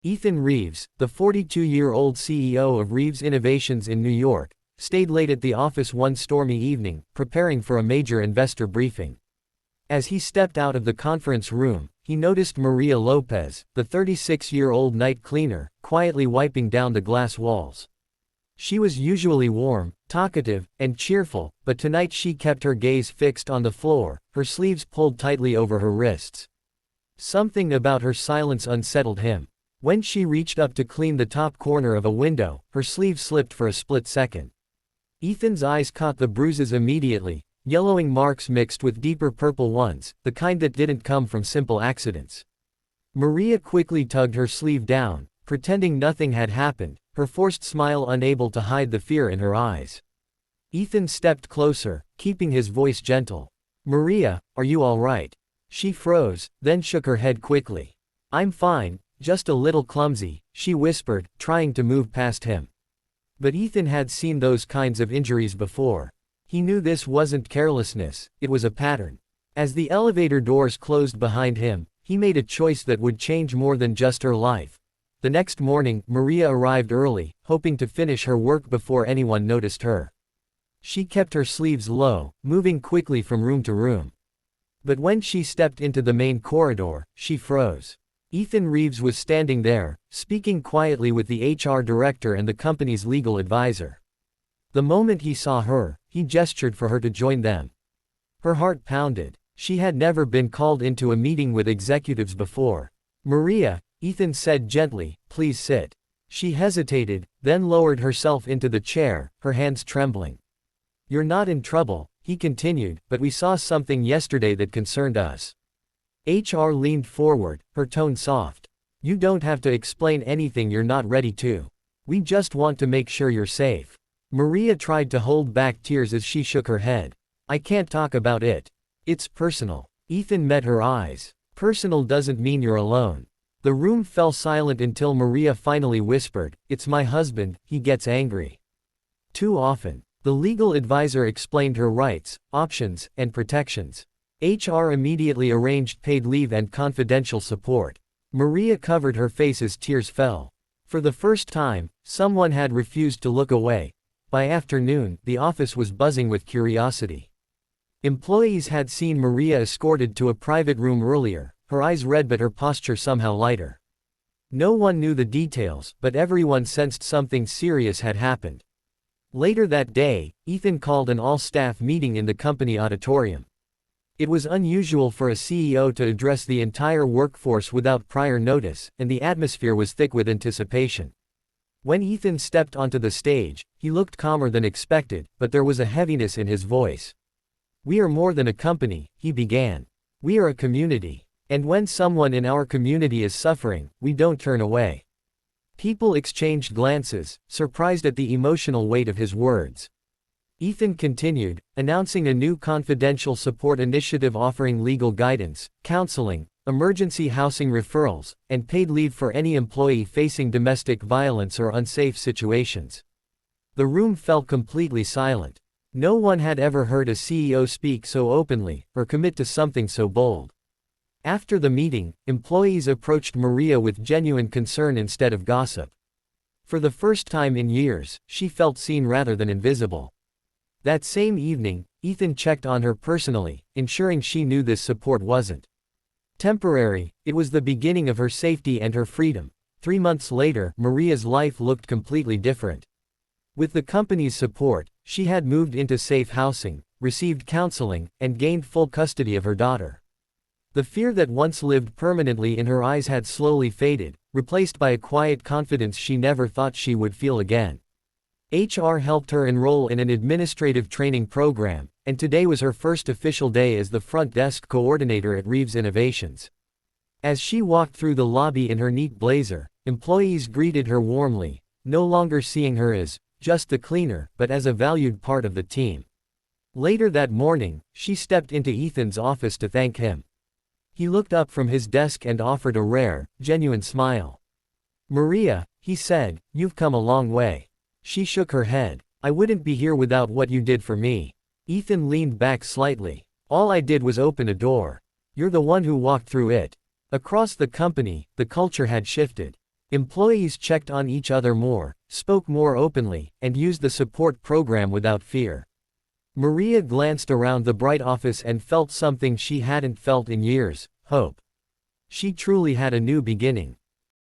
Ethan Reeves, the 42-year-old CEO of Reeves Innovations in New York, stayed late at the office one stormy evening, preparing for a major investor briefing. As he stepped out of the conference room, he noticed Maria Lopez, the 36-year-old night cleaner, quietly wiping down the glass walls. She was usually warm, talkative, and cheerful, but tonight she kept her gaze fixed on the floor, her sleeves pulled tightly over her wrists. Something about her silence unsettled him. When she reached up to clean the top corner of a window, her sleeve slipped for a split second. Ethan's eyes caught the bruises immediately, yellowing marks mixed with deeper purple ones, the kind that didn't come from simple accidents. Maria quickly tugged her sleeve down, pretending nothing had happened, her forced smile unable to hide the fear in her eyes. Ethan stepped closer, keeping his voice gentle. "Maria, are you all right?" She froze, then shook her head quickly. "I'm fine, just a little clumsy," she whispered, trying to move past him. But Ethan had seen those kinds of injuries before. He knew this wasn't carelessness, it was a pattern. As the elevator doors closed behind him, he made a choice that would change more than just her life. The next morning, Maria arrived early, hoping to finish her work before anyone noticed her. She kept her sleeves low, moving quickly from room to room. But when she stepped into the main corridor, she froze. Ethan Reeves was standing there, speaking quietly with the HR director and the company's legal advisor. The moment he saw her, he gestured for her to join them. Her heart pounded. She had never been called into a meeting with executives before. "Maria," Ethan said gently, "please sit." She hesitated, then lowered herself into the chair, her hands trembling. "You're not in trouble," he continued, "but we saw something yesterday that concerned us." HR leaned forward, her tone soft. "You don't have to explain anything you're not ready to. We just want to make sure you're safe." Maria tried to hold back tears as she shook her head. "I can't talk about it. It's personal." Ethan met her eyes. "Personal doesn't mean you're alone." The room fell silent until Maria finally whispered, "It's my husband, he gets angry too often." The legal advisor explained her rights, options, and protections. HR immediately arranged paid leave and confidential support. Maria covered her face as tears fell. For the first time, someone had refused to look away. By afternoon, the office was buzzing with curiosity. Employees had seen Maria escorted to a private room earlier, her eyes red but her posture somehow lighter. No one knew the details, but everyone sensed something serious had happened. Later that day, Ethan called an all-staff meeting in the company auditorium. It was unusual for a CEO to address the entire workforce without prior notice, and the atmosphere was thick with anticipation. When Ethan stepped onto the stage, he looked calmer than expected, but there was a heaviness in his voice. "We are more than a company," he began. "We are a community. And when someone in our community is suffering, we don't turn away." People exchanged glances, surprised at the emotional weight of his words. Ethan continued, announcing a new confidential support initiative offering legal guidance, counseling, emergency housing referrals, and paid leave for any employee facing domestic violence or unsafe situations. The room fell completely silent. No one had ever heard a CEO speak so openly, or commit to something so bold. After the meeting, employees approached Maria with genuine concern instead of gossip. For the first time in years, she felt seen rather than invisible. That same evening, Ethan checked on her personally, ensuring she knew this support wasn't temporary, it was the beginning of her safety and her freedom. 3 months later, Maria's life looked completely different. With the company's support, she had moved into safe housing, received counseling, and gained full custody of her daughter. The fear that once lived permanently in her eyes had slowly faded, replaced by a quiet confidence she never thought she would feel again. HR helped her enroll in an administrative training program, and today was her first official day as the front desk coordinator at Reeves Innovations. As she walked through the lobby in her neat blazer, employees greeted her warmly, no longer seeing her as just the cleaner, but as a valued part of the team. Later that morning, she stepped into Ethan's office to thank him. He looked up from his desk and offered a rare, genuine smile. "Maria," he said, "you've come a long way." She shook her head. "I wouldn't be here without what you did for me." Ethan leaned back slightly. "All I did was open a door. You're the one who walked through it." Across the company, the culture had shifted. Employees checked on each other more, spoke more openly, and used the support program without fear. Maria glanced around the bright office and felt something she hadn't felt in years: hope. She truly had a new beginning.